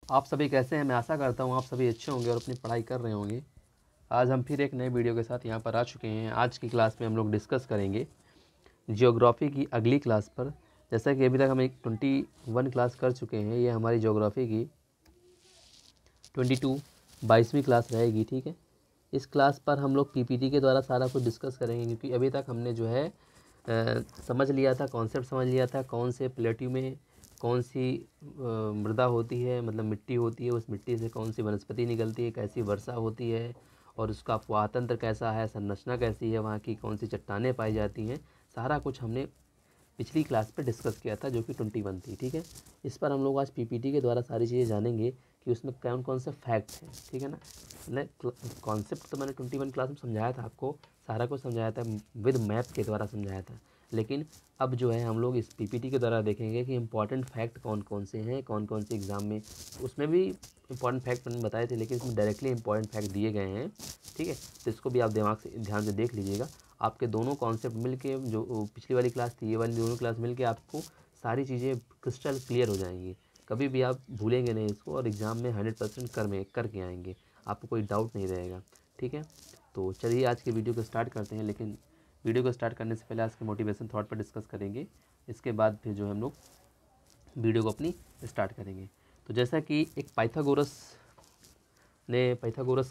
आप सभी कैसे हैं? मैं आशा करता हूँ आप सभी अच्छे होंगे और अपनी पढ़ाई कर रहे होंगे। आज हम फिर एक नए वीडियो के साथ यहाँ पर आ चुके हैं। आज की क्लास में हम लोग डिस्कस करेंगे जियोग्राफी की अगली क्लास पर। जैसा कि अभी तक हम एक 21 क्लास कर चुके हैं, ये हमारी जियोग्राफी की 22वीं क्लास रहेगी। ठीक है, इस क्लास पर हम लोग पीपीटी के द्वारा सारा कुछ डिस्कस करेंगे, क्योंकि अभी तक हमने जो है समझ लिया था, कॉन्सेप्ट समझ लिया था, कौन से प्लेट्यू में कौन सी मृदा होती है, मतलब मिट्टी होती है, उस मिट्टी से कौन सी वनस्पति निकलती है, कैसी वर्षा होती है और उसका अपवाह तंत्र कैसा है, संरचना कैसी है, वहाँ की कौन सी चट्टानें पाई जाती हैं। सारा कुछ हमने पिछली क्लास पे डिस्कस किया था, जो कि 21 थी। ठीक है, इस पर हम लोग आज पीपीटी के द्वारा सारी चीज़ें जानेंगे कि उसमें कौन कौन से फैक्ट्स हैं। ठीक है ना, मतलब कॉन्सेप्ट तो मैंने 21 क्लास में समझाया था आपको, सारा कुछ समझाया था, विद मैप के द्वारा समझाया था। लेकिन अब जो है हम लोग इस पीपीटी के द्वारा देखेंगे कि इंपॉर्टेंट फैक्ट कौन कौन से हैं, कौन कौन से एग्ज़ाम में, उसमें भी इंपॉर्टेंट फैक्ट मैंने बताए थे, लेकिन इसमें डायरेक्टली इंपॉर्टेंट फैक्ट दिए गए हैं। ठीक है, तो इसको भी आप दिमाग से ध्यान से देख लीजिएगा। आपके दोनों कॉन्सेप्ट मिलके, जो पिछली वाली क्लास थी, ये वाली दोनों क्लास मिलके आपको सारी चीज़ें क्रिस्टल क्लियर हो जाएंगी। कभी भी आप भूलेंगे नहीं इसको, और एग्ज़ाम में 100% करके आएंगे, आपको कोई डाउट नहीं रहेगा। ठीक है, तो चलिए आज के वीडियो को स्टार्ट करते हैं। लेकिन वीडियो को स्टार्ट करने से पहले आज के मोटिवेशन थॉट पर डिस्कस करेंगे, इसके बाद फिर जो हम लोग वीडियो को अपनी स्टार्ट करेंगे। तो जैसा कि एक पाइथागोरस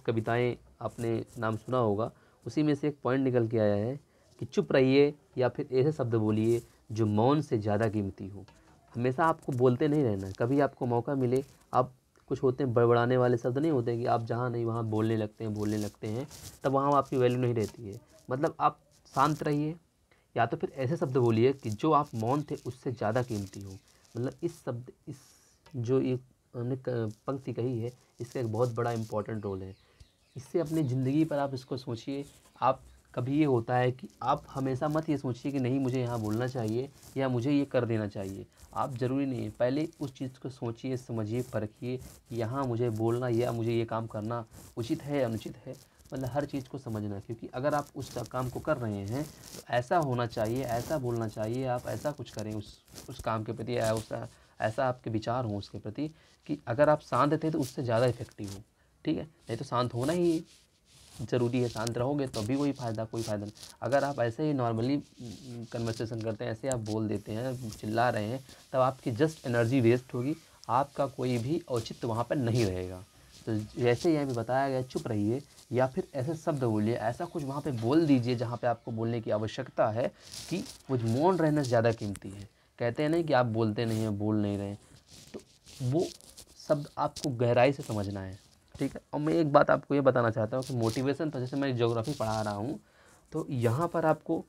कविताएं आपने नाम सुना होगा, उसी में से एक पॉइंट निकल के आया है कि चुप रहिए या फिर ऐसे शब्द बोलिए जो मौन से ज़्यादा कीमती हो। हमेशा आपको बोलते नहीं रहना है, कभी आपको मौका मिले आप, कुछ होते हैं बड़बड़ाने वाले शब्द नहीं होते कि आप जहाँ नहीं वहाँ बोलने लगते हैं, तब वहाँ आपकी वैल्यू नहीं रहती है। मतलब आप शांत रहिए, या तो फिर ऐसे शब्द बोलिए कि जो आप मौन थे उससे ज़्यादा कीमती हो। मतलब इस जो ये हमने पंक्ति कही है, इसका एक बहुत बड़ा इंपॉर्टेंट रोल है। इससे अपनी ज़िंदगी पर आप इसको सोचिए। आप कभी ये होता है कि आप हमेशा मत ये सोचिए कि नहीं मुझे यहाँ बोलना चाहिए या मुझे ये कर देना चाहिए। आप ज़रूरी नहीं है, पहले उस चीज़ को सोचिए, समझिए, परखिए कि यहाँ मुझे बोलना या मुझे ये काम करना उचित है या अनुचित है। मतलब हर चीज़ को समझना, क्योंकि अगर आप उस काम को कर रहे हैं तो ऐसा होना चाहिए, ऐसा बोलना चाहिए, आप ऐसा कुछ करें उस काम के प्रति, ऐसा आपके विचार हों उसके प्रति कि अगर आप शांत थे तो उससे ज़्यादा इफेक्टिव हो। ठीक है, नहीं तो शांत होना ही ज़रूरी है, शांत रहोगे तो भी कोई फ़ायदा नहीं। अगर आप ऐसे ही नॉर्मली कन्वर्सेशन करते हैं, ऐसे आप बोल देते हैं, चिल्ला रहे हैं, तब आपकी जस्ट एनर्जी वेस्ट होगी, आपका कोई भी औचित्य वहाँ पर नहीं रहेगा। तो जैसे यहाँ भी बताया गया, चुप रहिए या फिर ऐसे शब्द बोलिए, ऐसा कुछ वहाँ पे बोल दीजिए जहाँ पे आपको बोलने की आवश्यकता है, कि वो मौन रहना ज़्यादा कीमती है। कहते हैं नहीं कि आप बोलते नहीं हैं, बोल नहीं रहे, तो वो शब्द आपको गहराई से समझना है। ठीक है, और मैं एक बात आपको ये बताना चाहता हूँ कि मोटिवेशन, तो जैसे मैं ज्योग्राफी पढ़ा रहा हूँ, तो यहाँ पर आपको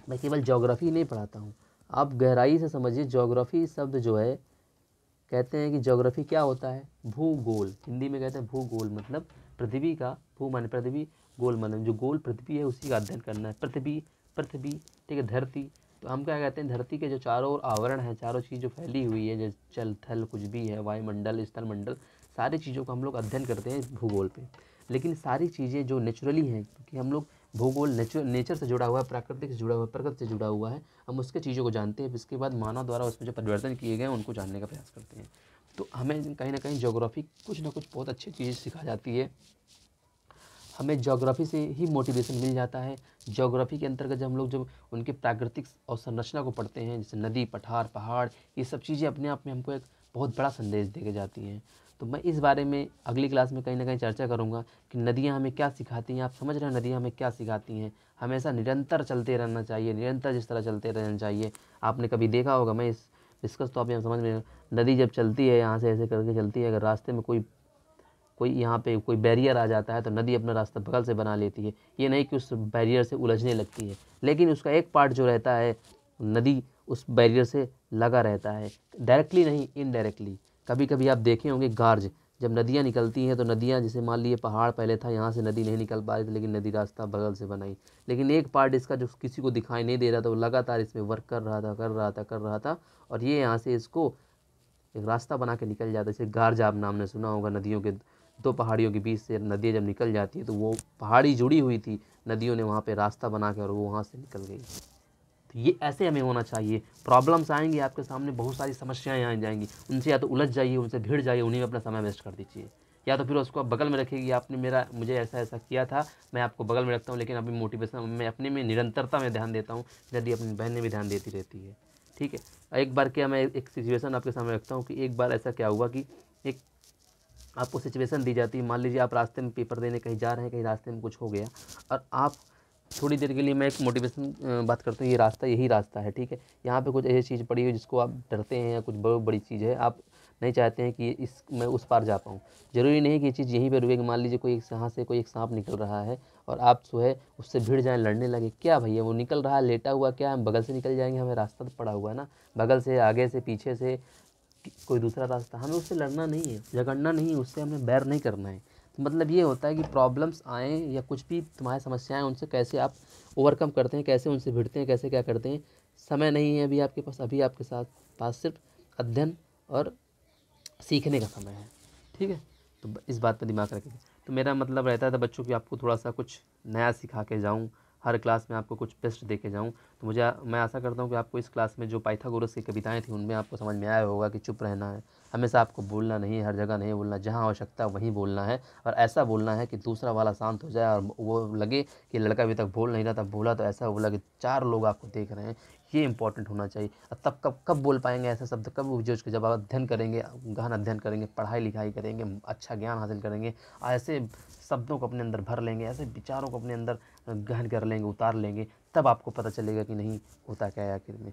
मैं केवल ज्योग्राफी नहीं पढ़ाता हूँ, आप गहराई से समझिए। ज्योग्राफी शब्द जो है, कहते हैं कि ज्योग्राफी क्या होता है, भूगोल, हिंदी में कहते हैं भूगोल, मतलब पृथ्वी का, भू माने पृथ्वी, गोल माने जो गोल पृथ्वी है उसी का अध्ययन करना है। पृथ्वी, ठीक है, धरती, तो हम क्या कहते हैं, धरती के जो चारों ओर आवरण है, चारों चीज़ जो फैली हुई है, जैसे जल थल कुछ भी है, वायुमंडल, स्थल मंडल, सारी चीज़ों का हम लोग अध्ययन करते हैं भूगोल पे। लेकिन सारी चीज़ें जो नेचुरली हैं, क्योंकि हम लोग भूगोल नेचर से जुड़ा हुआ है, प्राकृतिक से जुड़ा हुआ है, प्रकृति से जुड़ा हुआ है, हम उसके चीज़ों को जानते हैं। इसके बाद मानव द्वारा उसमें जो परिवर्तन किए गए हैं उनको जानने का प्रयास करते हैं। तो हमें कहीं ना कहीं ज्योग्राफी कुछ ना कुछ बहुत अच्छी चीज़ सिखा जाती है। हमें ज्योग्राफी से ही मोटिवेशन मिल जाता है। ज्योग्राफी के अंतर्गत जब उनके प्राकृतिक और संरचना को पढ़ते हैं, जैसे नदी, पठार, पहाड़, ये सब चीज़ें अपने आप में हमको एक बहुत बड़ा संदेश दे के जाती हैं। तो मैं इस बारे में अगली क्लास में कहीं ना कहीं चर्चा करूँगा कि नदियाँ हमें क्या सिखाती हैं। आप समझ रहे हैं नदियाँ हमें क्या सिखाती हैं? हमेशा निरंतर चलते रहना चाहिए, निरंतर जिस तरह चलते रहना चाहिए। आपने कभी देखा होगा, मैं इस डिस्कस तो आप यहाँ समझ में, नदी जब चलती है यहाँ से ऐसे करके चलती है, अगर रास्ते में कोई यहाँ पे कोई बैरियर आ जाता है तो नदी अपना रास्ता बगल से बना लेती है। ये नहीं कि उस बैरियर से उलझने लगती है, लेकिन उसका एक पार्ट जो रहता है, नदी उस बैरियर से लगा रहता है, डायरेक्टली नहीं, इनडायरेक्टली। कभी कभी आप देखे होंगे गार्ज, जब नदियाँ निकलती हैं तो नदियाँ, जैसे मान लीजिए पहाड़ पहले था, यहाँ से नदी नहीं निकल पा रही थी, लेकिन नदी रास्ता बगल से बनाई, लेकिन एक पार्ट इसका जो किसी को दिखाई नहीं दे रहा था, वो लगातार इसमें वर्क कर रहा था, और ये यहाँ से इसको एक रास्ता बना के निकल जाता है। जैसे गार्ज, आप नाम ने सुना होगा, नदियों के दो पहाड़ियों के बीच से नदियाँ जब निकल जाती है, तो वो पहाड़ी जुड़ी हुई थी, नदियों ने वहाँ पे रास्ता बना के और वो वहाँ से निकल गई। तो ये ऐसे हमें होना चाहिए। प्रॉब्लम्स आएंगी आपके सामने, बहुत सारी समस्याएं आ जाएंगी, उनसे या तो उलझ जाइए, उनसे भिड़ जाइए, उन्हीं में अपना समय वेस्ट कर दीजिए, या तो फिर उसको आप बगल में रखिए कि आपने मुझे ऐसा ऐसा किया था, मैं आपको बगल में रखता हूँ, लेकिन अभी मोटिवेशन मैं अपने में निरंतरता में ध्यान देता हूँ, यदि अपनी बहन ने भी ध्यान देती रहती है। ठीक है, एक बार क्या, मैं एक सिचुएशन आपके सामने रखता हूँ कि एक बार ऐसा क्या हुआ कि एक आपको सिचुएशन दी जाती है, मान लीजिए आप रास्ते में पेपर देने कहीं जा रहे हैं, कहीं रास्ते में कुछ हो गया और आप थोड़ी देर के लिए, मैं एक मोटिवेशन बात करता हूँ, ये रास्ता यही रास्ता है, ठीक है, यहाँ पे कुछ ऐसी चीज़ पड़ी है जिसको आप डरते हैं या कुछ बहुत बड़ी चीज़ है, आप नहीं चाहते हैं कि मैं उस पार जा पाऊँ। ज़रूरी नहीं कि ये चीज़ यहीं पर रुकेगी, मान लीजिए कोई यहाँ से कोई एक सांप निकल रहा है और आप जो है उससे भिड़ जाएँ, लड़ने लगे, क्या भैया वो निकल रहा है, लेटा हुआ, क्या हम बगल से निकल जाएंगे, हमें रास्ता तो पड़ा हुआ है ना, बगल से, आगे से, पीछे से, कोई दूसरा रास्ता, हमें उससे लड़ना नहीं है, झगड़ना नहीं है, उससे हमें बैर नहीं करना है। तो मतलब ये होता है कि प्रॉब्लम्स आएँ या कुछ भी तुम्हारी समस्याएं, उनसे कैसे आप ओवरकम करते हैं, कैसे उनसे भिड़ते हैं, कैसे क्या करते हैं। समय नहीं है अभी आपके पास, अभी आपके साथ पास सिर्फ अध्ययन और सीखने का समय है, ठीक है। तो इस बात पर दिमाग रखें। तो मेरा मतलब रहता था बच्चों कि आपको थोड़ा सा कुछ नया सिखा के जाऊँ, हर क्लास में आपको कुछ बेस्ट दे के जाऊँ। तो मैं आशा करता हूँ कि आपको इस क्लास में जो पाइथागोरस की कविताएं थी उनमें आपको समझ में आया होगा कि चुप रहना है, हमेशा आपको बोलना नहीं है, हर जगह नहीं बोलना, जहाँ आवश्यकता वहीं बोलना है, और ऐसा बोलना है कि दूसरा वाला शांत हो जाए और वो लगे कि लड़का अभी तक बोल नहीं रहा था, बोला तो ऐसा बोला कि 4 लोग आपको देख रहे हैं। ये इंपॉर्टेंट होना चाहिए। और तब कब बोल पाएंगे ऐसे शब्द, कब उपयोग, जब आप अध्ययन करेंगे, गहन अध्ययन करेंगे, पढ़ाई लिखाई करेंगे, अच्छा ज्ञान हासिल करेंगे, ऐसे शब्दों को अपने अंदर भर लेंगे, ऐसे विचारों को अपने अंदर गहन कर लेंगे, उतार लेंगे, तब आपको पता चलेगा कि नहीं होता क्या है आखिर में।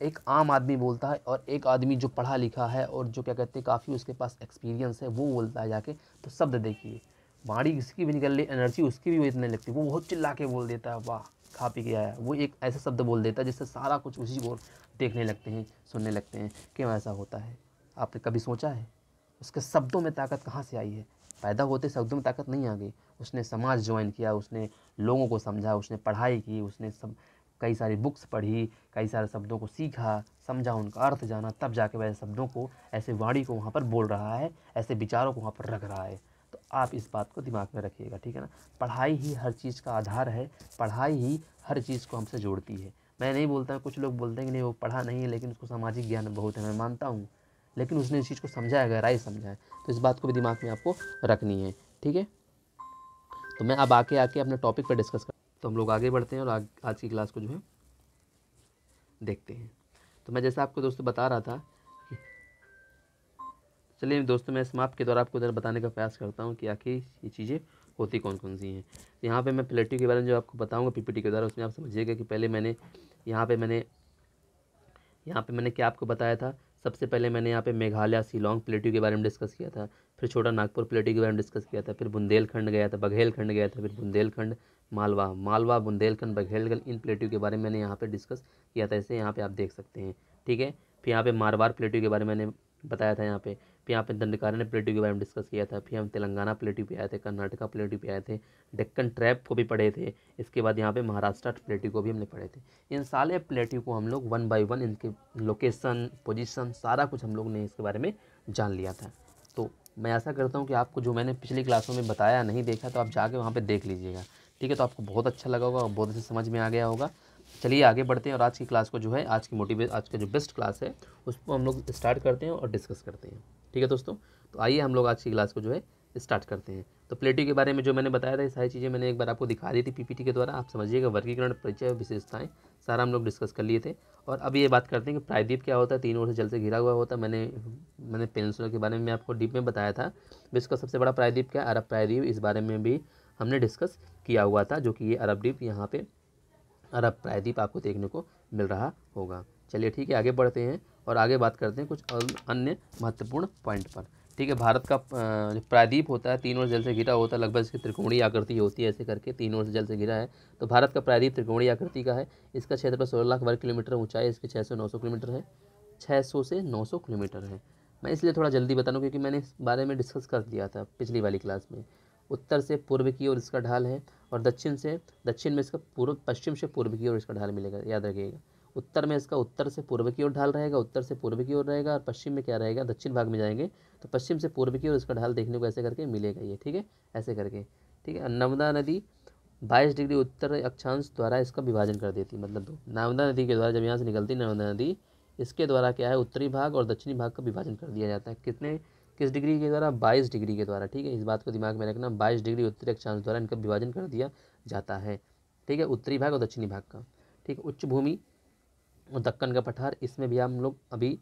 एक आम आदमी बोलता है और एक आदमी जो पढ़ा लिखा है और जो क्या कहते हैं काफ़ी उसके पास एक्सपीरियंस है, वो बोलता है जाके, तो शब्द देखिए, वाणी किसकी भी निकल रही, एनर्जी उसकी भी इतने लगती है, वो बहुत चिल्ला के बोल देता है, वाह खा पी के आया, वो एक ऐसा शब्द बोल देता है जिससे सारा कुछ उसी को देखने लगते हैं, सुनने लगते हैं। क्यों ऐसा होता है, आपने कभी सोचा है? उसके शब्दों में ताकत कहाँ से आई है? पैदा होते शब्दों में ताकत नहीं आ गई, उसने समाज ज्वाइन किया, उसने लोगों को समझा, उसने पढ़ाई की, उसने सब कई सारी बुक्स पढ़ी, कई सारे शब्दों को सीखा, समझा, उनका अर्थ जाना, तब जाके वह शब्दों को, ऐसे वाणी को वहाँ पर बोल रहा है, ऐसे विचारों को वहाँ पर रख रहा है। तो आप इस बात को दिमाग में रखिएगा, ठीक है ना। पढ़ाई ही हर चीज़ का आधार है, पढ़ाई ही हर चीज़ को हमसे जोड़ती है। मैं नहीं बोलता, कुछ लोग बोलते हैं कि नहीं वो पढ़ा नहीं है लेकिन उसको सामाजिक ज्ञान बहुत है, मैं मानता हूँ, लेकिन उसने इस चीज़ को समझा है, गहराई समझा है, तो इस बात को भी दिमाग में आपको रखनी है, ठीक है। तो मैं अब आके अपने टॉपिक पर डिस्कस कर, तो हम लोग आगे बढ़ते हैं और आज की क्लास को जो है देखते हैं। तो मैं जैसा आपको दोस्तों बता रहा था, चलिए दोस्तों मैं समाप्त के द्वारा आपको इधर बताने का प्रयास करता हूँ कि आखिर ये चीज़ें होती कौन कौन सी हैं। तो यहाँ पे मैं प्लेटिव के बारे में जो आपको बताऊँगा पीपीटी के द्वारा, उसमें आप समझिएगा कि पहले मैंने यहाँ पे मैंने क्या आपको बताया था। सबसे पहले मैंने यहाँ पे मेघालय शिलोंग प्लेट्यू के बारे में डिस्कस किया था, फिर छोटा नागपुर प्लेट्यू के बारे में डिस्कस किया था, फिर बुंदेलखंड गया था, बघेलखंड गया था, फिर बुंदेलखंड, मालवा बुंदेलखंड, बघेलखंड, इन प्लेट्यू के बारे में मैंने यहाँ पे डिस्कस किया था। ऐसे यहाँ पे आप देख सकते हैं, ठीक है। फिर यहाँ पे मारवाड़ प्लेट्यू के बारे में मैंने बताया था यहाँ पे। फिर यहाँ पे दंडकारण्य प्लेट्यू के बारे में डिस्कस किया था। फिर हम तेलंगाना प्लेट्यू पे आए थे, कर्नाटका प्लेट्यू पे आए थे, डेक्कन ट्रैप को भी पढ़े थे। इसके बाद यहाँ पे महाराष्ट्र प्लेट्यू को भी हमने पढ़े थे। इन सारे प्लेट्यू को हम लोग 1 बाय 1 इनके लोकेशन, पोजीशन, सारा कुछ हम लोग ने इसके बारे में जान लिया था। तो मैं ऐसा करता हूँ कि आपको जो मैंने पिछली क्लासों में बताया नहीं देखा तो आप जाके वहाँ पे देख लीजिएगा, ठीक है। तो आपको बहुत अच्छा लगा होगा और बहुत अच्छे समझ में आ गया होगा। चलिए आगे बढ़ते हैं और आज की क्लास को जो है, आज का जो बेस्ट क्लास है उसको हम लोग स्टार्ट करते हैं और डिस्कस करते हैं, ठीक है दोस्तों। तो आइए हम लोग आज की क्लास को जो है स्टार्ट करते हैं। तो प्लेट्यू के बारे में जो मैंने बताया था, ये सारी चीज़ें मैंने एक बार आपको दिखा दी थी पीपीटी के द्वारा, आप समझिएगा। वर्गीकरण, परिचय, विशेषताएं, सारा हम लोग डिस्कस कर लिए थे। और अब ये बात करते हैं कि प्रायद्वीप क्या होता है, 3 ओर से जल से घिरा हुआ होता है। मैंने पेनिनसुला के बारे में आपको डीप में बताया था। विश्व का सबसे बड़ा प्रायद्वीप क्या है, अरब प्रायद्वीप, इस बारे में भी हमने डिस्कस किया हुआ था, जो कि ये अरब द्वीप, यहाँ पे अरब प्रायद्वीप आपको देखने को मिल रहा होगा। चलिए ठीक है, आगे बढ़ते हैं और आगे बात करते हैं कुछ अन्य महत्वपूर्ण पॉइंट पर, ठीक है। भारत का जो प्रायद्वीप होता है 3 ओर जल से घिरा होता है, लगभग इसकी त्रिकोणीय आकृति होती है, ऐसे करके 3 ओर से जल से घिरा है। तो भारत का प्रायद्वीप त्रिकोणीय आकृति का है। इसका क्षेत्रफल 16 लाख वर्ग किलोमीटर, ऊंचाई इसकी 600-900 किलोमीटर है, 600 से 900 किलोमीटर है। मैं इसलिए थोड़ा जल्दी बता रहा हूँ क्योंकि मैंने इस बारे में डिस्कस कर दिया था पिछली वाली क्लास में। उत्तर से पूर्व की ओर इसका ढाल है और दक्षिण में इसका पश्चिम से पूर्व की ओर इसका ढाल मिलेगा, याद रखिएगा। उत्तर में इसका उत्तर से पूर्व की ओर ढाल रहेगा, उत्तर से पूर्व की ओर रहेगा, और पश्चिम में क्या रहेगा, दक्षिण भाग में जाएंगे तो पश्चिम से पूर्व की ओर इसका ढाल देखने को ऐसे करके मिलेगा ये, ठीक है, ऐसे करके, ठीक है। नर्मदा नदी 22 डिग्री उत्तर अक्षांश द्वारा इसका विभाजन कर देती, मतलब दो नर्मदा नदी के द्वारा, जब यहाँ से निकलती नर्मदा नदी, इसके द्वारा क्या है, उत्तरी भाग और दक्षिणी भाग का विभाजन कर दिया जाता है। किस डिग्री के द्वारा, 22 डिग्री के द्वारा। ठीक है, इस बात को दिमाग में रखना, 22 डिग्री उत्तरी अक्षांश द्वारा इनका विभाजन कर दिया जाता है। ठीक है, उत्तरी भाग और दक्षिणी भाग का। ठीक है, उच्च भूमि और दक्कन का पठार, इसमें भी हम लोग अभी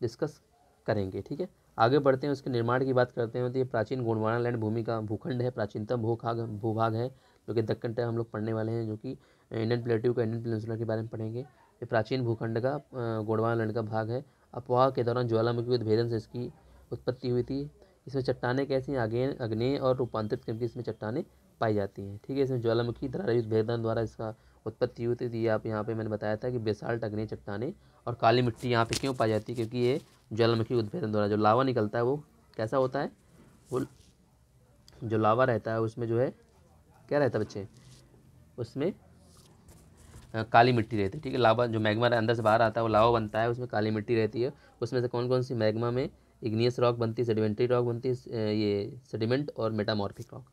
डिस्कस करेंगे। ठीक है, आगे बढ़ते हैं, उसके निर्माण की बात करते हैं। तो ये प्राचीन गोंडवाना लैंड भूमि का भूखंड है, प्राचीनतम भूभाग है, जो कि दक्कन टाइप हम लोग पढ़ने वाले हैं, जो कि इंडियन प्लेट्यू का, इंडियन पेनिनसुला के बारे में पढ़ेंगे। ये प्राचीन भूखंड का गोंडवाना लैंड का भाग है। अफवाह के दौरान ज्वालामुखी उद्भेदन से इसकी उत्पत्ति हुई थी। इसमें चट्टानें कैसी आग्नेय और रूपांतरित करके इसमें चट्टानें पाई जाती हैं। ठीक है, इसमें ज्वालामुखी दरारी उद्भेदन द्वारा इसका उत्पत्ति हुई थी। आप यहाँ पे मैंने बताया था कि बेसाल्ट, आग्नेय चट्टानें और काली मिट्टी यहाँ पे क्यों पाई जाती है, क्योंकि ये ज्वालामुखी उद्भेदन द्वारा जो लावा निकलता है वो कैसा होता है, वो जो लावा रहता है उसमें जो है क्या रहता है बच्चे, उसमें काली मिट्टी रहती है। ठीक है, लावा जो मैग्मा अंदर से बाहर आता है वो लावा बनता है, उसमें काली मिट्टी रहती है। उसमें से कौन कौन सी मैग्मा में इग्नियस रॉक बनती है, सेडिमेंट्री रॉक बनती है, ये सेडिमेंट और मेटामॉर्फिक रॉक।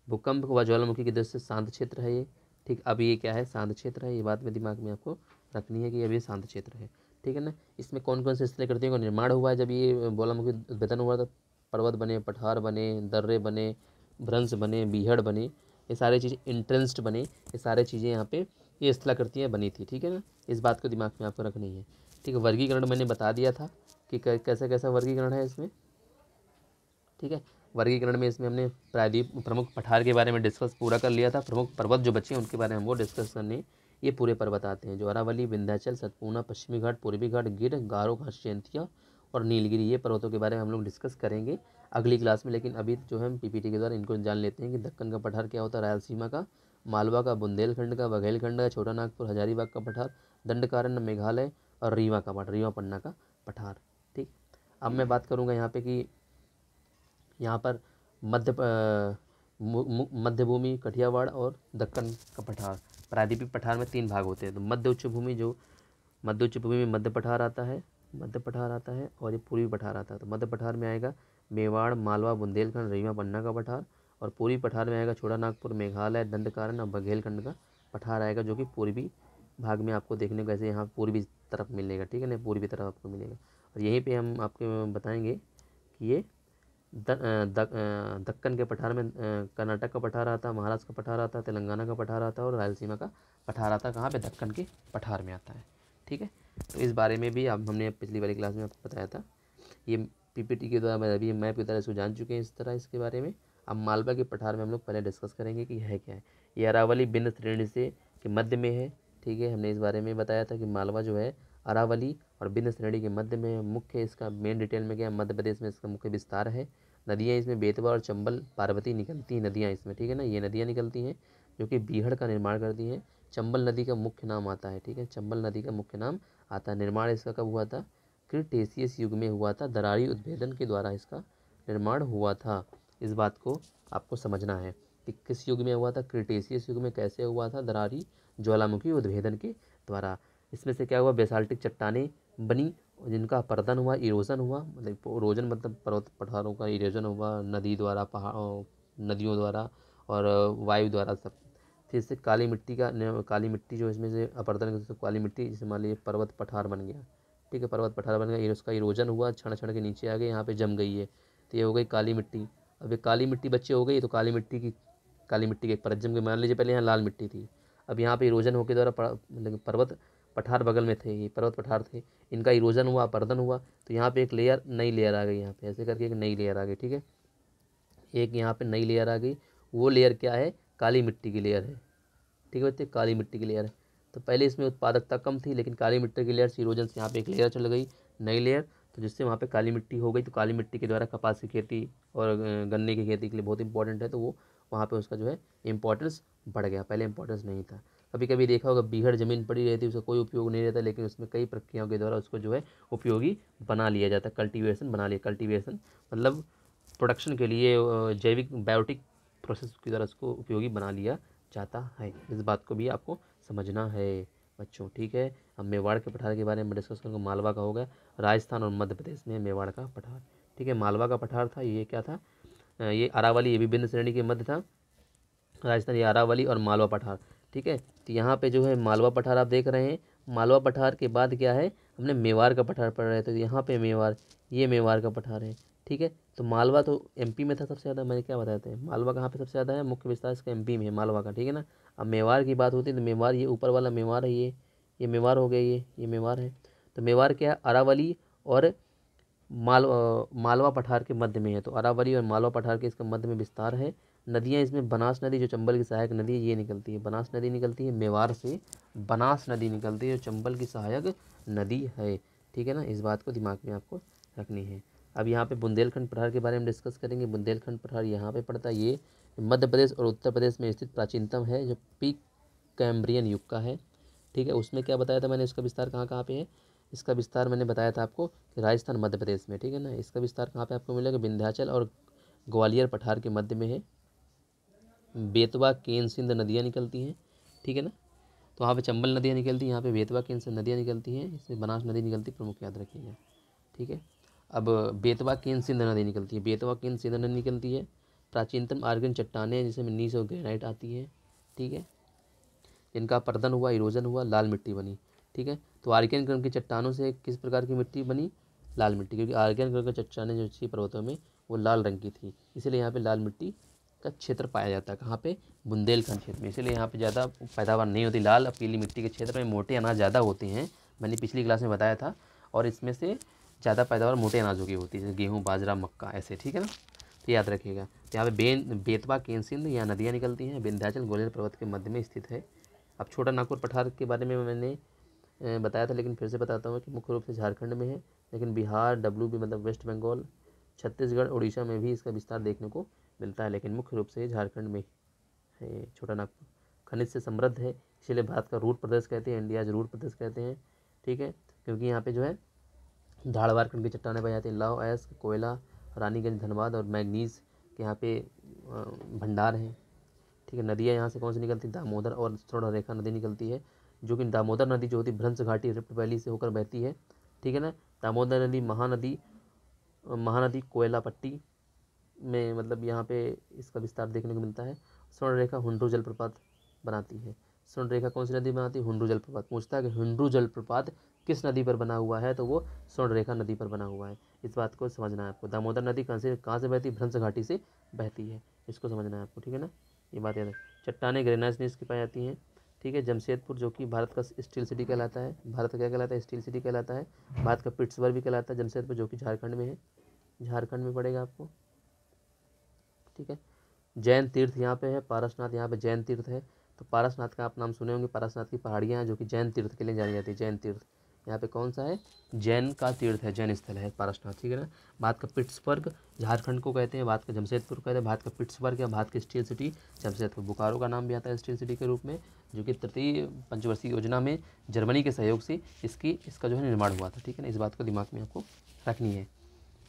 भूकंप व ज्वालामुखी की दृष्टि से शांत क्षेत्र है ये। ठीक, अब ये क्या है, शांत क्षेत्र है, ये बात में दिमाग में आपको रखनी है कि अब ये शांत क्षेत्र है। ठीक है ना, इसमें कौन कौन से स्थलीय कृतियों का निर्माण हुआ है। जब ये ज्वालामुखी उद्भेदन हुआ तो पर्वत बने, पठार बने, दर्रे बने, भ्रंश बने, बीहड़ बने, ये सारी चीज़ें इंट्रेंस्ड बने, ये सारी चीज़ें यहाँ पे ये स्थलाकृतियाँ बनी थी। ठीक है ना, इस बात को दिमाग में आपको रखनी है। ठीक है, वर्गीकरण मैंने बता दिया था कि कैसा कैसा वर्गीकरण है इसमें। ठीक है, वर्गीकरण में इसमें हमने प्रायद्वीप प्रमुख पठार के बारे में डिस्कस पूरा कर लिया था। प्रमुख पर्वत जो बचे हैं उनके बारे में हम वो डिस्कस करने, ये पूरे पर्वत आते हैं, जो अरावली, विंध्याचल, सतपूर्णा, पश्चिमी घाट, पूर्वी घाट, गिर, गारो, घास जयंतिया और नीलगिरी, ये पर्वतों के बारे में हम लोग डिस्कस करेंगे अगली क्लास में। लेकिन अभी जो है हम पीपीटी के द्वारा इनको जान लेते हैं कि दक्कन का पठार क्या होता है, रायलसीमा का, मालवा का, बुंदेलखंड का, बघेलखंड का, छोटा नागपुर, हजारीबाग का पठार, दंडकारण्य मेघालय और रीवा का पठार, रीवा पन्ना का पठार। ठीक, अब मैं बात करूँगा यहाँ पे कि यहाँ पर मध्य भूमि, कठियावाड़ और दक्कन का पठार। प्रायद्वीपीय पठार में 3 भाग होते हैं। तो मध्य उच्च भूमि, जो मध्य उच्च भूमि में मध्य पठार आता है, मध्य पठार आता है, और ये पूर्वी पठार आता है। तो मध्य पठार में आएगा मेवाड़, मालवा, बुंदेलखंड, रीवा पन्ना का पठार, और पूर्वी पठार में आएगा छोटा नागपुर, मेघालय, दंडकारण्य और बघेलखंड का पठार आएगा, जो कि पूर्वी भाग में आपको देखने को ऐसे यहाँ पूर्वी तरफ मिलेगा। ठीक है ना, पूर्वी तरफ आपको मिलेगा। और यहीं पे हम आपको बताएंगे कि ये दक्कन के पठार में कर्नाटक का पठार आता है, महाराष्ट्र का पठार आता है, तेलंगाना का पठार आता है और रायलसीमा का पठार आता है। कहाँ पे, दक्कन के पठार में आता है। ठीक है, तो इस बारे में भी अब हमने पिछली वाली क्लास में आपको बताया था। ये पीपीटी के द्वारा अभी मैप की तरह इसको जान चुके हैं इस तरह इसके बारे में। अब मालवा के पठार में हम लोग पहले डिस्कस करेंगे कि है क्या है। ये अरावली बिंद श्रेणी से के मध्य में है। ठीक है, हमने इस बारे में बताया था कि मालवा जो है अरावली और बिंद श्रेणी के मध्य में मुख्य, इसका मेन डिटेल में क्या, मध्य प्रदेश में इसका मुख्य विस्तार है। नदियाँ इसमें बेतवा और चंबल, पार्वती निकलती हैं नदियाँ इसमें। ठीक है ना, ये नदियाँ निकलती हैं जो कि बीहड़ का निर्माण करती हैं। चंबल नदी का मुख्य नाम आता है। ठीक है, चंबल नदी का मुख्य नाम आता है। निर्माण इसका कब हुआ था, क्रिटेशियस युग में हुआ था, दरारी उद्भेदन के द्वारा इसका निर्माण हुआ था। इस बात को आपको समझना है कि किस युग में हुआ था, क्रिटेशियस युग में। कैसे हुआ था, दरारी ज्वालामुखी उद्भेदन के द्वारा। इसमें से क्या हुआ, बेसाल्टिक चट्टानें बनी जिनका अपरदन हुआ, इरोजन हुआ, मतलब इरोजन मतलब पर्वत पठारों का इरोजन हुआ, नदी द्वारा, नदियों द्वारा और वायु द्वारा सब। फिर से काली मिट्टी काली मिट्टी जो इसमें से अपरदन से काली मिट्टी, जैसे मान लीजिए पर्वत पठार बन गया। ठीक है, पर्वत पठार बन गया, उसका इरोजन हुआ, क्षण क्षण के नीचे आ गए, यहाँ पे जम गई है, तो ये हो गई काली मिट्टी। अब ये काली मिट्टी बच्चे हो गई, तो काली मिट्टी की एक परत जम गई। मान लीजिए पहले यहाँ लाल मिट्टी थी, अब यहाँ पे इरोजन होकर द्वारा मतलब पर्वत पठार बगल में थे, ये पर्वत पठार थे, इनका इरोजन हुआ, अपरदन हुआ, तो यहाँ पे एक लेयर, नई लेयर आ गई, यहाँ पे ऐसे करके एक नई लेयर आ गई। ठीक है, एक यहाँ पे नई लेयर आ गई, वो लेयर क्या है, काली मिट्टी की लेयर है। ठीक है बच्चे, काली मिट्टी की लेयर है। तो पहले इसमें उत्पादकता कम थी, लेकिन काली मिट्टी की लेयर से इरोजन से यहाँ पे एक लेयर चल गई, नई लेयर, तो जिससे वहाँ पे काली मिट्टी हो गई। तो काली मिट्टी के द्वारा कपास की खेती और गन्ने की खेती के लिए बहुत इंपॉर्टेंट है, तो वो वहाँ पे उसका जो है इंपॉर्टेंस बढ़ गया, पहले इंपॉर्टेंस नहीं था। कभी कभी देखा होगा बीहड़ ज़मीन पड़ी रहती है, उसका कोई उपयोग नहीं रहता, लेकिन उसमें कई प्रक्रियाओं के द्वारा उसको जो है उपयोगी बना लिया जाता है, कल्टीवेशन बना लिया। कल्टीवेशन मतलब प्रोडक्शन के लिए जैविक बायोटिक प्रोसेस की द्वारा उसको उपयोगी बना लिया जाता है। इस बात को भी आपको समझना है बच्चों। ठीक है, अब मेवाड़ के पठार के बारे में डिस्कस करूँगा। मालवा का होगा, राजस्थान और मध्य प्रदेश में मेवाड़ का पठार। ठीक है, मालवा का पठार था, ये क्या था, ये अरावली, ये भी बिंद श्रेणी के मध्य था, राजस्थान, ये अरावली और मालवा पठार। ठीक है, तो यहाँ पे जो है मालवा पठार आप देख रहे हैं। मालवा पठार के बाद क्या है, हमने मेवाड़ का पठार पढ़ रहे थे, तो यहाँ पे मेवाड़, ये मेवाड़ का पठार है। ठीक है, तो मालवा तो एमपी में था सबसे ज़्यादा, मैंने क्या बताया था, मालवा कहाँ पे सबसे ज़्यादा है, मुख्य विस्तार इसका एमपी में है मालवा का। ठीक है ना। अब मेवाड़ की बात होती है तो मेवाड़, ये ऊपर वाला मेवाड़ है, ये मेवाड़ हो गया, ये मेवाड़ है। तो मेवाड़ क्या है, अरावली और मालवा पठार के मध्य में है। तो अरावली और मालवा पठार के इसका मध्य में विस्तार है। नदियाँ इसमें बनास नदी, जो चंबल की सहायक नदी है, ये निकलती है। बनास नदी निकलती है मेवाड़ से, बनास नदी निकलती है जो चंबल की सहायक नदी है। ठीक है ना, इस बात को दिमाग में आपको रखनी है। अब यहाँ पे बुंदेलखंड पठार के बारे में डिस्कस करेंगे। बुंदेलखंड पठार यहाँ पे पड़ता है, ये मध्य प्रदेश और उत्तर प्रदेश में स्थित प्राचीनतम है, जो प्री कैम्ब्रियन युग का है। ठीक है, उसमें क्या बताया था मैंने, इसका विस्तार कहाँ कहाँ पे है, इसका विस्तार मैंने बताया था आपको कि राजस्थान मध्य प्रदेश में। ठीक है ना, इसका विस्तार कहाँ पे आपको मिलेगा, विंध्याचल और ग्वालियर पठार के मध्य में है। बेतवा केन सिंध नदियाँ निकलती हैं। ठीक है ना, तो वहाँ पे चंबल नदियाँ निकलती हैं, यहाँ पे बेतवा केन सिंध नदियाँ निकलती हैं, इसमें बनास नदी निकलती है, प्रमुख याद रखिएगा। ठीक है, अब बेतवा केन सिंध नदी निकलती है, बेतवा केन सिंध नदी निकलती है। प्राचीनतम आर्गन चट्टानें हैं, जिसमें नीस और ग्रेनाइट आती है। ठीक है, इनका पर्दन हुआ, इरोजन हुआ, लाल मिट्टी बनी। ठीक है, तो आर्कियन क्रम की चट्टानों से किस प्रकार की मिट्टी बनी, लाल मिट्टी, क्योंकि आर्कियन क्रम की चट्टानें जो थी पर्वतों में वो लाल रंग की थी, इसलिए यहाँ पे लाल मिट्टी का क्षेत्र पाया जाता है। कहाँ पे, बुंदेलखंड क्षेत्र में, इसलिए यहाँ पे ज़्यादा पैदावार नहीं होती। लाल और पीली मिट्टी के क्षेत्र में मोटे अनाज ज़्यादा होते हैं, मैंने पिछली क्लास में बताया था, और इसमें से ज़्यादा पैदावार मोटे अनाजों की होती है, जैसे गेहूँ, बाजरा, मक्का, ऐसे। ठीक है ना, तो याद रखिएगा। तो यहाँ पे बेतवा केन सिंध यहाँ नदियाँ निकलती हैं, विंध्याचल ग्वालियर पर्वत के मध्य में स्थित है। अब छोटा नागपुर पठार के बारे में मैंने बताया था, लेकिन फिर से बताता हूँ कि मुख्य रूप से झारखंड में है, लेकिन बिहार, WB मतलब वेस्ट बंगाल, छत्तीसगढ़, उड़ीसा में भी इसका विस्तार देखने को मिलता है, लेकिन मुख्य रूप से झारखंड में है छोटा नागपुर। खनिज से समृद्ध है, इसीलिए भारत का रूट प्रदेश कहते हैं, इंडियाज रूट प्रदेश कहते हैं। ठीक है, क्योंकि यहाँ पे जो है धारवाड़ खंड की चट्टानें पाई जाती हैं, लौह अयस्क, कोयला, रानीगंज, धनबाद और मैग्नीज के यहाँ पे भंडार हैं। ठीक है, नदियाँ यहाँ से कौन सी निकलती है, दामोदर और स्वर्णरेखा नदी निकलती है, जो कि दामोदर नदी जो होती है भ्रंश घाटी रिफ्ट वैली से होकर बहती है। ठीक है ना, दामोदर नदी महानदी कोयला पट्टी में, मतलब यहाँ पे इसका विस्तार देखने को मिलता है। स्वर्णरेखा हुंड्रू जलप्रपात बनाती है। स्वर्णरेखा कौन सी नदी बनाती है, हुंड्रू जलप्रपात। पूछता है कि हुंड्रू जलप्रपात किस नदी पर बना हुआ है, तो वो स्वर्णरेखा नदी पर बना हुआ है। इस बात को समझना है आपको। दामोदर नदी कहाँ से बहती है, भ्रंश घाटी से बहती है, इसको समझना है आपको। ठीक है ना, ये बात याद है। चट्टानें ग्रेनाइट नीस की पाई जाती हैं। ठीक है, जमशेदपुर जो कि भारत का स्टील सिटी कहलाता है, भारत का क्या कहलाता है, स्टील सिटी कहलाता है। भारत का पिट्सबर्ग भी कहलाता है जमशेदपुर, जो कि झारखंड में है, झारखंड में पड़ेगा आपको। ठीक है, जैन तीर्थ यहाँ पे है, पारसनाथ यहाँ पे जैन तीर्थ है। तो पारसनाथ का आप नाम सुने होंगे, पारसनाथ की पहाड़ियाँ हैं जो कि जैन तीर्थ के लिए जानी जाती है। जैन तीर्थ यहाँ पे कौन सा है, जैन का तीर्थ है, जैन स्थल है पारसनाथ। ठीक है ना, भारत का पिट्सबर्ग झारखंड को कहते हैं, भारत का जमशेदपुर कहते हैं, भारत का पिट्सबर्ग या भारत की स्टील सिटी जमशेदपुर। बोकारो का नाम भी आता है स्टील सिटी के रूप में, जो कि तृतीय पंचवर्षीय योजना में जर्मनी के सहयोग से इसका जो है निर्माण हुआ था। ठीक है ना, इस बात को दिमाग में आपको रखनी है।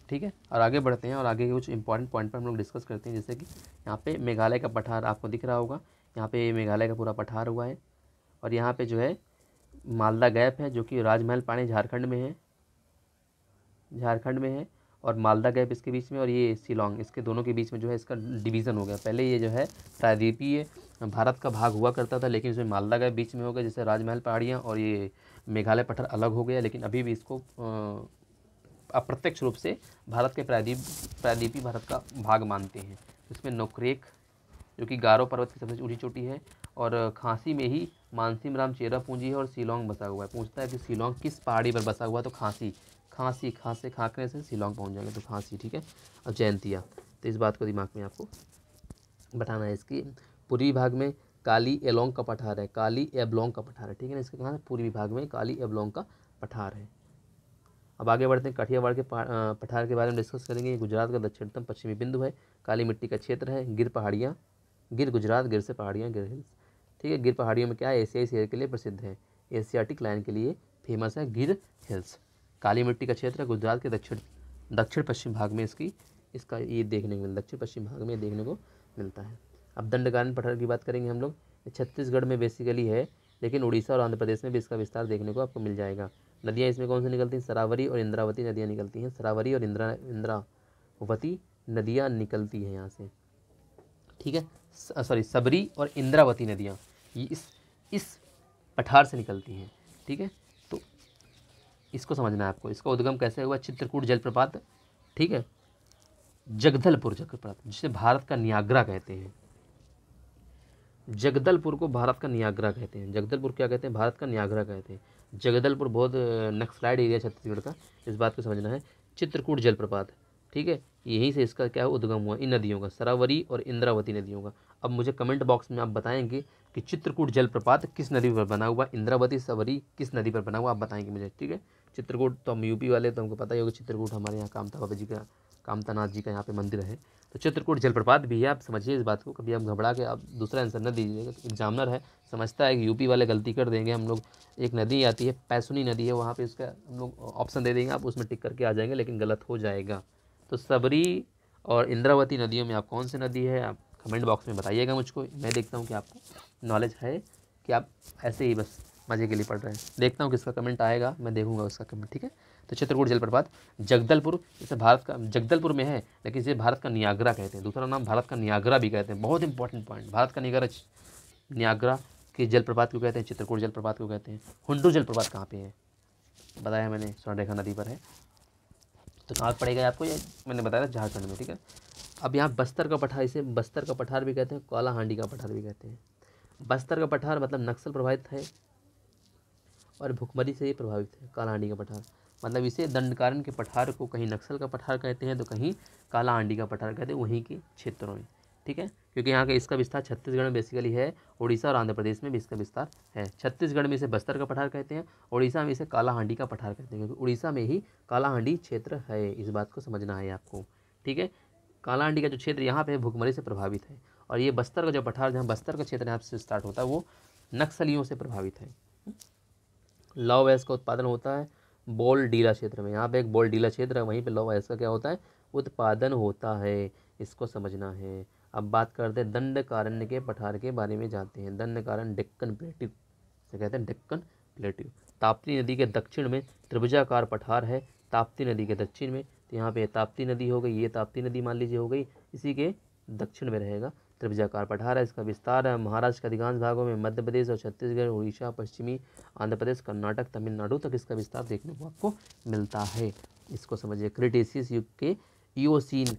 ठीक है, और आगे बढ़ते हैं और आगे कुछ इंपॉर्टेंट पॉइंट पर हम लोग डिस्कस करते हैं। जैसे कि यहाँ पे मेघालय का पठार आपको दिख रहा होगा, यहाँ पे मेघालय का पूरा पठार हुआ है। और यहाँ पे जो है मालदा गैप है, जो कि राजमहल पानी झारखंड में है, झारखंड में है। और मालदा गैप इसके बीच में, और ये शिलोंग, इसके दोनों के बीच में जो है इसका डिवीज़न हो गया। पहले ये जो है प्रायद्वीपीय भारत का भाग हुआ करता था, लेकिन इसमें मालदा गैप बीच में हो गया, जैसे राजमहल पहाड़ियाँ और ये मेघालय पठार अलग हो गया। लेकिन अभी भी इसको अप्रत्यक्ष रूप से भारत के प्रायद्वीपीय भारत का भाग मानते हैं। इसमें नोकरेक जो कि गारो पर्वत की सबसे ऊंची चोटी है, और खांसी में ही मानसिम राम चेरापूंजी है, और शिलोंग बसा हुआ है। पूछता है कि शिलोंग किस पहाड़ी पर बसा हुआ है, तो खांसी से खांकने से शिलोंग पहुंच जाएंगे, तो खांसी। ठीक है, और जयंतिया, तो इस बात को दिमाग में आपको बताना है। इसकी पूर्वी भाग में काली एलोंग का पठार है, काली एबलोंग का पठार है। ठीक है ना, इसके कहाँ है, पूर्वी भाग में काली एबलोंग का पठार है। अब आगे बढ़ते हैं, काठियावाड़ के पठार के बारे में डिस्कस करेंगे। ये गुजरात का दक्षिणतम पश्चिमी बिंदु है, काली मिट्टी का क्षेत्र है, गिर पहाड़ियाँ, गिर गुजरात, गिर से पहाड़ियाँ, गिर हिल्स। ठीक है, गिर पहाड़ियों में क्या है, एशियाई शेर के लिए प्रसिद्ध है, एशियाटिक लायन के लिए फेमस है गिर हिल्स। काली मिट्टी का क्षेत्र है, गुजरात के दक्षिण पश्चिम भाग में इसका ये देखने को मिलता है, दक्षिण पश्चिम भाग में देखने को मिलता है। अब दंडकारण्य पठार की बात करेंगे हम लोग। छत्तीसगढ़ में बेसिकली है, लेकिन उड़ीसा और आंध्र प्रदेश में भी इसका विस्तार देखने को आपको मिल जाएगा। नदियाँ इसमें कौन सी निकलती हैं, सरावरी और इंद्रावती नदियाँ निकलती हैं, सरावरी और इंद्रावती नदियाँ निकलती हैं यहाँ से। ठीक है, सॉरी सबरी और इंद्रावती नदियाँ ये इस पठार से निकलती हैं। ठीक है, तो इसको समझना है आपको। इसका उद्गम कैसे हुआ? चित्रकूट जलप्रपात, ठीक है, जगदलपुर जलप्रपात जिसे भारत का नियाग्रा कहते हैं। जगदलपुर को भारत का नियाग्रा कहते हैं। जगदलपुर क्या कहते हैं? भारत का नियाग्रा कहते हैं। जगदलपुर बहुत नक्सलाइड एरिया छत्तीसगढ़ का, इस बात को समझना है। चित्रकूट जलप्रपात, ठीक है, यहीं से इसका क्या उद्गम हुआ, इन नदियों का, शरावरी और इंद्रावती नदियों का। अब मुझे कमेंट बॉक्स में आप बताएंगे कि चित्रकूट जलप्रपात किस नदी पर बना हुआ, इंद्रावती शबरी किस नदी पर बना हुआ, आप बताएंगे मुझे। ठीक है, चित्रकूट तो हम यूपी वाले तो हमको पता ही होगा, चित्रकूट हमारे यहाँ कामता बाबा जी का, कामतानाथ जी का यहाँ पे मंदिर है। तो चित्रकूट जलप्रपात भी है, आप समझिए इस बात को। कभी आप घबरा के आप दूसरा आंसर न दीजिएगा। एग्जामिनर है, समझता है कि यूपी वाले गलती कर देंगे, हम लोग एक नदी आती है पैसुनी नदी है, वहाँ पे उसका हम लोग ऑप्शन दे देंगे, आप उसमें टिक करके आ जाएंगे, लेकिन गलत हो जाएगा। तो सबरी और इंद्रावती नदियों में आप कौन सी नदी है, आप कमेंट बॉक्स में बताइएगा मुझको। मैं देखता हूँ कि आपको नॉलेज है कि आप ऐसे ही बस मज़े के लिए पढ़ रहे हैं। देखता हूँ किसका कमेंट आएगा, मैं देखूंगा उसका कमेंट। ठीक है, तो चित्रकूट जलप्रपात जगदलपुर, इसे भारत का, जगदलपुर में है लेकिन इसे भारत का नियाग्रा कहते हैं। दूसरा नाम भारत का नियाग्रा भी कहते हैं। बहुत इंपॉर्टेंट पॉइंट, भारत का नियाग्रा के जलप्रपात क्यों कहते हैं, चित्रकूट जलप्रपात क्यों कहते हैं। हुंडू जलप्रपात कहाँ पे है, बताया मैंने, स्वर्णरेखा नदी पर है। तो कहाँ पड़ेगा आपको, ये मैंने बताया झारखंड में। ठीक है, अब यहाँ बस्तर का पठार, इसे बस्तर का पठार भी कहते हैं, कालाहांडी का पठार भी कहते हैं। बस्तर का पठार मतलब नक्सल प्रभावित है और भुखमरी से ही प्रभावित है। कालाहांडी का पठार मतलब इसे दंडकारण्य के पठार को कहीं नक्सल का पठार कहते हैं तो कहीं कालाहांडी का पठार कहते हैं, वहीं के क्षेत्रों में। ठीक है, क्योंकि यहाँ का इसका विस्तार छत्तीसगढ़ में बेसिकली है, उड़ीसा और आंध्र प्रदेश में भी इसका विस्तार है। छत्तीसगढ़ में इसे बस्तर का पठार कहते हैं, उड़ीसा में इसे कालाहांडी का पठार कहते हैं, क्योंकि उड़ीसा में ही कालाहांडी क्षेत्र है। इस बात को समझना है आपको। ठीक है, कालाहांडी का जो क्षेत्र यहाँ पे भुखमरी से प्रभावित है, और ये बस्तर का जो पठार, जहाँ बस्तर का क्षेत्र यहाँ से स्टार्ट होता है, वो नक्सलियों से प्रभावित है। लौह अयस्क का उत्पादन होता है बोल डीला क्षेत्र में। यहाँ पे एक बोल डीला क्षेत्र है, वहीं पे लौह अयस्क का क्या होता है, उत्पादन होता है। इसको समझना है। अब बात करते हैं दंडकारण्य के पठार के बारे में, जानते हैं। दंडकारण्य डेक्कन प्लेट्यू से कहते हैं, डेक्कन प्लेट्यू। ताप्ती नदी के दक्षिण में त्रिभुजाकार पठार है, ताप्ती नदी के दक्षिण में। तो यहाँ पे ताप्ती नदी हो गई, ये ताप्ती नदी मान लीजिए हो गई, इसी के दक्षिण में रहेगा त्रिभुजाकार पठार है। इसका विस्तार है महाराष्ट्र के अधिकांश भागों में, मध्य प्रदेश और छत्तीसगढ़, उड़ीसा, पश्चिमी आंध्र प्रदेश, कर्नाटक, तमिलनाडु तक इसका विस्तार देखने को आपको मिलता है। इसको समझिए। क्रिटेशियस युग के ईओसीन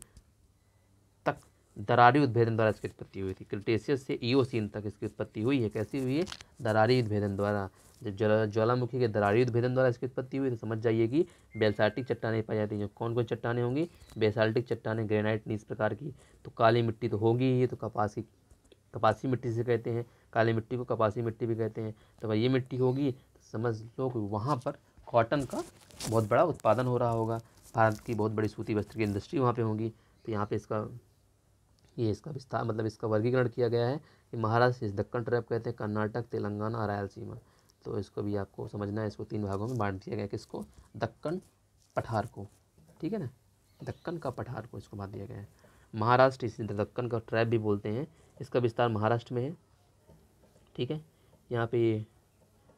तक दरारी उद्भेदन द्वारा इसकी उत्पत्ति हुई थी। क्रिटेशियस से ईओसीन तक इसकी उत्पत्ति हुई है। कैसी हुई है? दरारी उद्भेदन द्वारा। जब ज्वालामुखी के दरारी उद्भेदन द्वारा इसकी उत्पत्ति हुई तो समझ जाइए कि बेसाल्टिक चट्टानें पाई जाती हैं। कौन कौन चट्टानें होंगी? बेसाल्टिक चट्टानें, ग्रेनाइट इस प्रकार की। तो काली मिट्टी तो होगी ही, तो कपासी मिट्टी से कहते हैं, काली मिट्टी को कपासी मिट्टी भी कहते हैं। तो भाई ये मिट्टी होगी तो समझ लो कि वहाँ पर कॉटन का बहुत बड़ा उत्पादन हो रहा होगा। भारत की बहुत बड़ी सूती वस्त्र की इंडस्ट्री वहाँ पे होगी। तो यहाँ पे इसका विस्तार, मतलब इसका वर्गीकरण किया गया है कि महाराष्ट्र, इस दक्कन ट्रैप कहते हैं, कर्नाटक, तेलंगाना, रायलसीमा। तो इसको भी आपको समझना है। इसको 3 भागों में बांट दिया गया। किसको? दक्कन पठार को। ठीक है ना, दक्कन का पठार को इसको बांट दिया गया है। महाराष्ट्र, इसी दक्कन का ट्रैप भी बोलते हैं, इसका विस्तार महाराष्ट्र में है। ठीक है, यहाँ पे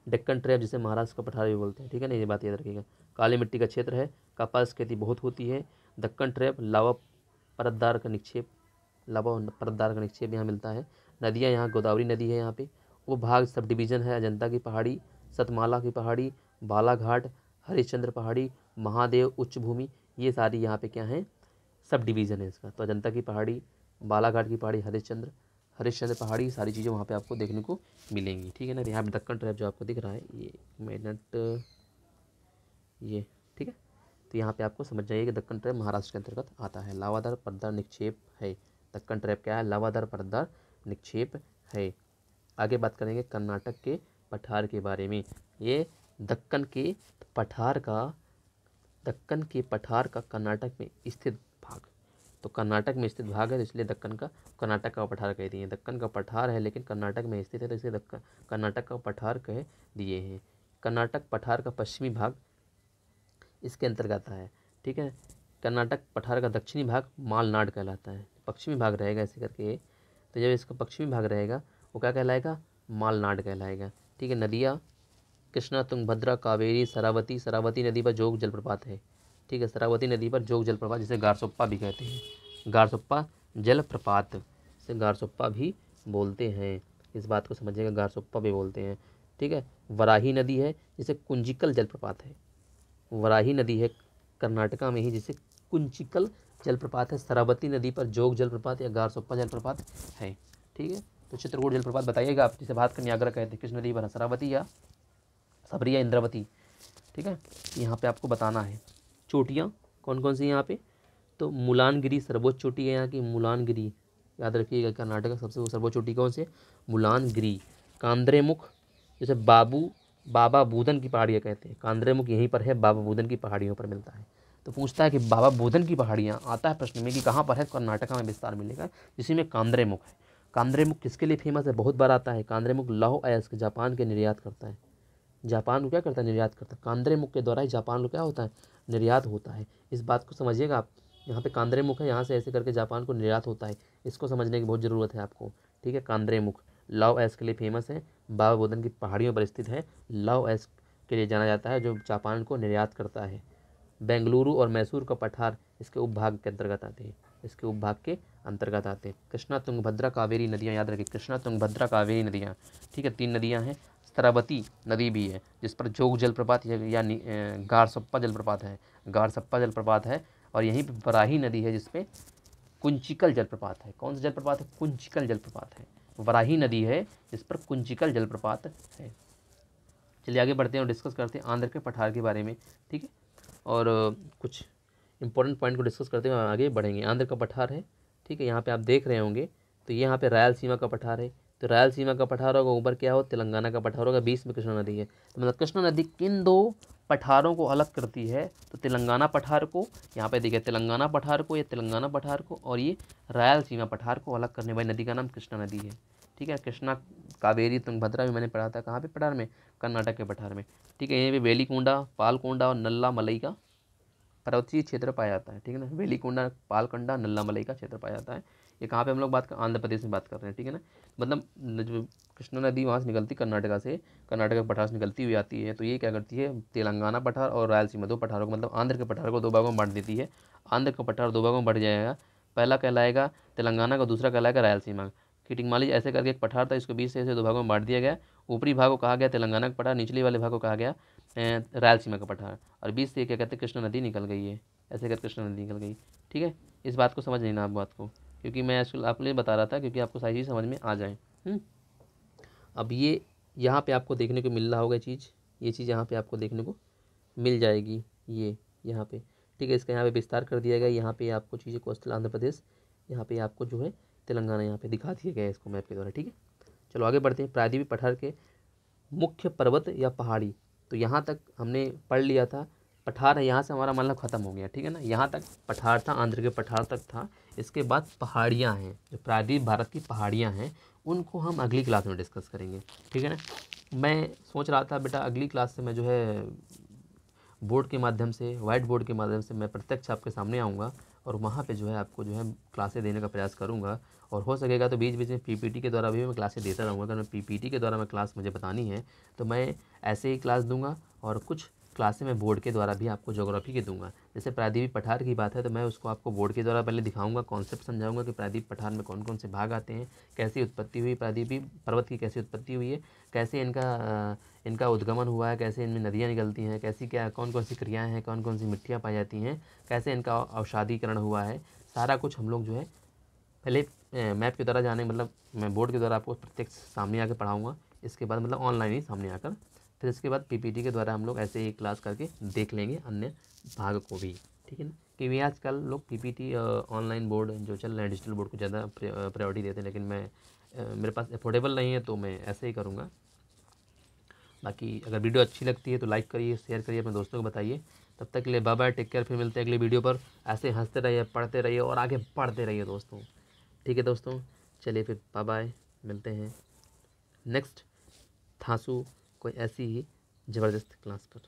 डेक्कन ट्रैप जिसे महाराष्ट्र का पठार भी बोलते हैं। ठीक है ना, ये बात याद रखिएगा। काली मिट्टी का क्षेत्र है, कपास खेती बहुत होती है। दक्कन ट्रैप, लावा परतदार का निक्षेप यहाँ मिलता है। नदियाँ, यहाँ गोदावरी नदी है, यहाँ पे वो भाग सब डिवीज़न है। अजंता की पहाड़ी, सतमाला की पहाड़ी, बालाघाट, हरिश्चंद्र पहाड़ी, महादेव उच्च भूमि, ये सारी यहाँ पे क्या है? सब डिवीज़न है इसका। तो अजंता की पहाड़ी, बालाघाट की पहाड़ी, हरिश्चंद्र पहाड़ी, सारी चीज़ें वहाँ पे आपको देखने को मिलेंगी। ठीक है ना, यहाँ पे दक्कन ट्रैप जो आपको दिख रहा है, ये मिनट, ये ठीक है। तो यहाँ पे आपको समझ जाइए कि दक्कन ट्रैप महाराष्ट्र के अंतर्गत आता है। लावादार परतदार निक्षेप है। दक्कन ट्रैप क्या है? लावादार परतदार निक्षेप है। आगे बात करेंगे कर्नाटक के पठार के बारे में। ये दक्कन के पठार का कर्नाटक में स्थित भाग, तो कर्नाटक में स्थित भाग है, तो इसलिए कर्नाटक का पठार कह दिए। दक्कन का पठार है लेकिन कर्नाटक में स्थित है, तो इसे कर्नाटक का पठार कह दिए हैं। कर्नाटक पठार का पश्चिमी भाग इसके अंतर्गत आता है। ठीक है, कर्नाटक पठार का दक्षिणी भाग मालनाड कहलाता है। पश्चिमी भाग रहेगा ऐसे करके, तो जब इसका पश्चिमी भाग रहेगा वो क्या कहलाएगा? मालनाड कहलाएगा। ठीक है, नदियाँ कृष्णा, तुंगभद्रा, कावेरी, शरावती नदी पर जोग जलप्रपात है। ठीक है, शरावती नदी पर जोग जलप्रपात, जिसे गारसोप्पा भी कहते हैं, गारसोप्पा जलप्रपात। इसे गारसोप्पा भी बोलते हैं। इस बात को समझिएगा, गारसोप्पा भी बोलते हैं। ठीक है। वराही नदी है जिसे कुंचिकल जलप्रपात है। वराही नदी है कर्नाटका में ही, जिसे कुंचिकल जलप्रपात है। शरावती नदी पर जोग जलप्रपात या गारसोप्पा जलप्रपात है। ठीक है। तो चित्रकूट जलप्रपात बताइएगा आप, जिसे भारत का न्यागरा कहते हैं, किस नदी पर है? शरावती या सबरी या इंद्रावती? ठीक है। यहाँ पे आपको बताना है। चोटियाँ कौन कौन सी हैं यहाँ पे? तो मुलानगिरी सर्वोच्च चोटी है यहाँ की, मुलानगिरी, याद रखिएगा। कर्नाटक का सबसे सर्वोच्च चोटी कौन से? मुलानगिरी। कांद्रेमुख, जैसे बाबा बूदन की पहाड़ियाँ कहते हैं, कांद्रेमुख यहीं पर है, बाबा बूदन की पहाड़ियों पर मिलता है। तो पूछता है कि बाबा बूदन की पहाड़ियाँ, आता है प्रश्न में कि कहाँ पर है? कर्नाटका में विस्तार मिलेगा, जिसी में कांद्रेमुख है। कांद्रेमुख किसके लिए फेमस है? बहुत बार आता है। कांद्रेमुख लौह अयस्क जापान के निर्यात करता है। जापान को क्या करता है? निर्यात करता है। कांद्रेमुख के द्वारा ही जापान को क्या होता है? निर्यात होता है। इस बात को समझिएगा आप। यहाँ पे कांद्रेमुख है, यहाँ से ऐसे करके जापान को निर्यात होता है। इसको समझने की बहुत ज़रूरत है आपको। ठीक है। कांद्रेमुख लौह अयस्क के लिए फेमस है, बाबा बुदन की पहाड़ियों पर स्थित है, लौह अयस्क के लिए जाना जाता है, जो जापान को निर्यात करता है। बेंगलुरु और मैसूर का पठार इसके उपभाग के अंतर्गत आते हैं, इसके उपभाग के अंतर्गत आते हैं। कृष्णा तुंगभद्रा कावेरी नदियाँ, याद रखिए, कृष्णा तुंगभद्रा कावेरी नदियाँ। ठीक है। 3 नदियाँ हैं। शरावती नदी भी है, जिस पर जोग जलप्रपात या गारसप्पा जलप्रपात है, गारसप्पा जलप्रपात है। और यहीं पर वराही नदी है, जिसपे कुंचिकल जलप्रपात है। कौन सा जलप्रपात है? कुंचिकल जलप्रपात है। वराही नदी है जिस पर कुंचिकल जलप्रपात है। चलिए आगे बढ़ते हैं और डिस्कस करते हैं आंध्र के पठार के बारे में। ठीक है। और कुछ इंपॉर्टेंट पॉइंट को डिस्कस करते हुए आगे बढ़ेंगे। आंध्र का पठार है। ठीक है। यहाँ पे आप देख रहे होंगे, तो यहाँ पे रायलसीमा का पठार है। तो रायलसीमा का पठार होगा, ऊपर क्या हो? तेलंगाना का पठार होगा, बीच में कृष्णा नदी है। तो मतलब कृष्णा नदी किन 2 पठारों को अलग करती है? तो तेलंगाना पठार को, यहाँ पे देखिए, तेलंगाना पठार को, ये तेलंगाना पठार को, और ये रायलसीमा पठार को अलग करने वाली नदी का नाम कृष्णा नदी है। ठीक है। कृष्णा कावेरी तुंगभद्रा भी मैंने पढ़ा था, कहाँ पे पठार में? कर्नाटक के पठार में। ठीक है। यहीं पे वेलीकुंडा, पालकोंडा और नल्ला मलई का पर्वतीय क्षेत्र पाया जाता है। ठीक है ना। वेलीकुंडा, पालकंडा, नल्ला मलई का क्षेत्र पाया जाता है। ये कहाँ पे हम लोग बात कर? आंध्र प्रदेश में बात कर रहे हैं। ठीक है ना। मतलब जो कृष्णा नदी वहाँ से निकलती कर्नाटका से, कर्नाटक पठार से निकलती हुई आती है, तो ये क्या करती है? तेलंगाना पठार और रायलसीमा 2 पठारों को, मतलब आंध्र के पठार को 2 भागों में बांट देती है। आंध्र का पठार 2 भागों में बढ़ जाएगा, पहला कहलाएगा तेलंगाना का, दूसरा कहलाएगा रायलसीमा। ठीक मान लीजिए ऐसे करके एक पठार था, इसको बीच से ऐसे 2 भागों में बांट दिया गया। ऊपरी भाग को कहा गया तेलंगाना का पठार, निचले वाले भाग को कहा गया रायलसीमा का पठार, और बीच से क्या कहते हैं? कृष्णा नदी निकल गई है। ऐसे कर कृष्णा नदी निकल गई। ठीक है। इस बात को समझ लेना आप बात को, क्योंकि मैं आपके लिए बता रहा था, क्योंकि आपको सारी चीज़ समझ में आ जाए। अब ये यहाँ पे आपको देखने को मिल रहा होगा चीज़, ये चीज़ यहाँ पे आपको देखने को मिल जाएगी, ये यहाँ पे। ठीक है। इसका यहाँ पे विस्तार कर दिया गया। यहाँ पे आपको चीज़ें कोस्टल आंध्र प्रदेश, यहाँ पे आपको जो है तेलंगाना यहाँ पे दिखा दिया गया है इसको मैप के द्वारा। ठीक है। चलो आगे बढ़ते हैं। प्रायद्वीपीय पठार के मुख्य पर्वत या पहाड़ी, तो यहाँ तक हमने पढ़ लिया था। पठार है, यहाँ से हमारा मतलब ख़त्म हो गया। ठीक है ना। यहाँ तक पठार था, आंध्र के पठार तक था। इसके बाद पहाड़ियाँ हैं, जो प्रायद्वीप भारत की पहाड़ियाँ हैं, उनको हम अगली क्लास में डिस्कस करेंगे। ठीक है ना। मैं सोच रहा था बेटा अगली क्लास से मैं जो है बोर्ड के माध्यम से, वाइट बोर्ड के माध्यम से मैं प्रत्यक्ष आपके सामने आऊँगा, और वहाँ पे जो है आपको जो है क्लासें देने का प्रयास करूँगा। और हो सकेगा तो बीच बीच में पीपीटी के द्वारा भी मैं क्लासें देता रहूँगा। अगर मैं पीपीटी के द्वारा मैं क्लास मुझे बतानी है, तो मैं ऐसे ही क्लास दूंगा, और कुछ क्लासें मैं बोर्ड के द्वारा भी आपको ज्योग्राफी के दूंगा। जैसे प्रायद्वीप पठार की बात है, तो मैं उसको आपको बोर्ड के द्वारा पहले दिखाऊंगा, कॉन्सेप्ट समझाऊंगा कि प्रायद्वीप पठार में कौन कौन से भाग आते हैं, कैसी उत्पत्ति हुई, प्रायद्वीपीय पर्वत की कैसी उत्पत्ति हुई है, कैसे इनका उद्गमन हुआ है, कैसे इनमें नदियाँ निकलती हैं, कैसी क्या कौन कौन सी क्रियाएँ हैं, कौन कौन सी मिट्टियाँ पाई जाती हैं, कैसे इनका औषाधीकरण हुआ है, सारा कुछ हम लोग जो है पहले मैप के द्वारा जाने, मतलब मैं बोर्ड के द्वारा आपको प्रत्यक्ष सामने आकर पढ़ाऊँगा। इसके बाद मतलब ऑनलाइन ही सामने आकर, फिर इसके बाद पीपीटी के द्वारा हम लोग ऐसे ही क्लास करके देख लेंगे अन्य भाग को भी। ठीक है ना। क्योंकि आजकल लोग पीपीटी ऑनलाइन बोर्ड जो चल रहे हैं, डिजिटल बोर्ड को ज़्यादा प्रायोरिटी देते हैं, लेकिन मैं मेरे पास अफोर्डेबल नहीं है, तो मैं ऐसे ही करूँगा। बाकी अगर वीडियो अच्छी लगती है तो लाइक करिए, शेयर करिए, अपने दोस्तों को बताइए। तब तक के लिए बाय बाय, टेक केयर। फिर मिलते हैं अगली वीडियो पर। ऐसे हंसते रहिए, पढ़ते रहिए और आगे बढ़ते रहिए दोस्तों। ठीक है दोस्तों, चलिए फिर बाय बाय, मिलते हैं नेक्स्ट थासु कोई ऐसी ही ज़बरदस्त क्लास पर।